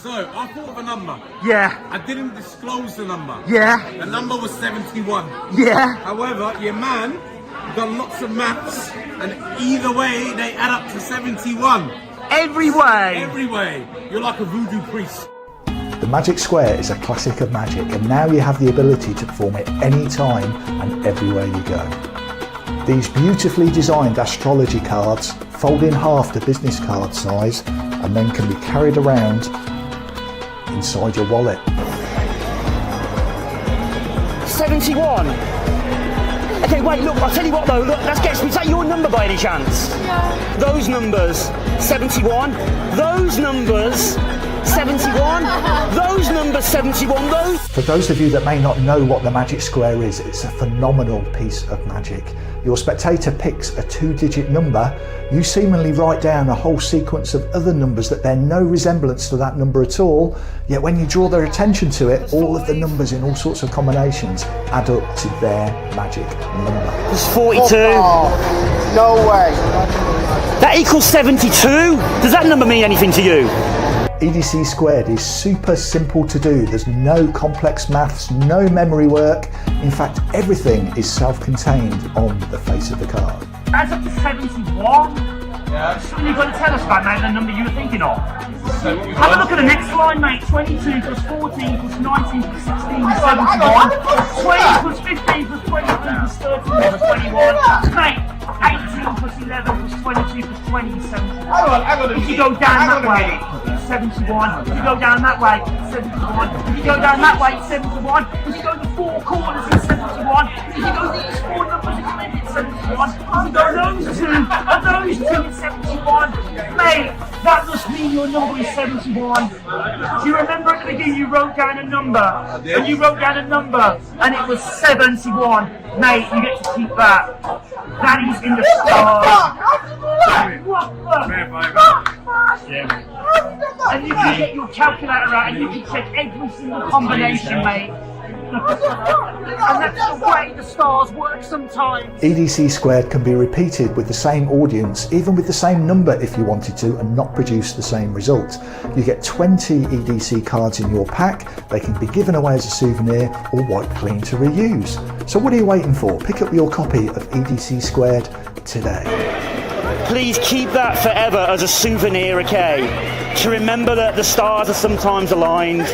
So, I thought of a number. Yeah. I didn't disclose the number. Yeah. The number was 71. Yeah. However, your man done lots of maths, and either way, they add up to 71. Every way. Every way. You're like a voodoo priest. The Magic Square is a classic of magic, and now you have the ability to perform it anytime and everywhere you go. These beautifully designed astrology cards fold in half to business card size and then can be carried around inside your wallet. 71. Okay, wait, look, I'll tell you what though, look, let's guess, is that your number by any chance? Yeah. Those numbers, 71. Those numbers, 71. Those numbers, 71. Those. For those of you that may not know what the Magic Square is, it's a phenomenal piece of magic. Your spectator picks a 2-digit number, you seemingly write down a whole sequence of other numbers that bear no resemblance to that number at all, yet when you draw their attention to it, all of the numbers in all sorts of combinations add up to their magic number. It's 42. Oh, no way. That equals 72. Does that number mean anything to you? EDC Squared is super simple to do. There's no complex maths, no memory work. In fact, everything is self-contained on the face of the card. That's up to 71. Yeah. Something you've got to tell us about, mate, the number you were thinking of. Have a look at the next line, mate. 22 plus 14 plus 19 plus 16 is 71. 20 plus 15 plus 23 plus 13 plus 21. Mate, 18 plus 11 plus 22 plus 20 is 71. If you go down that way, it's 71. If you go down that way, it's 71. If you go down that way, it's 71. If you go to 4 corners, it's 71. If you go these 4 numbers, it's 71. If you go those 2 and those 2, it's 71. Mate, that must mean your number is 71. Do you remember at the beginning you wrote down a number? And you wrote down a number and it was 71. Mate, you get to keep that. That is in the stars. And you can get your calculator out and you can check every single combination, mate. And that's the way the stars work sometimes. EDC Squared can be repeated with the same audience, even with the same number if you wanted to, and not produce the same result. You get 20 EDC cards in your pack. They can be given away as a souvenir or wiped clean to reuse. So what are you waiting for? Pick up your copy of EDC Squared today. Please keep that forever as a souvenir, okay? To remember that the stars are sometimes aligned.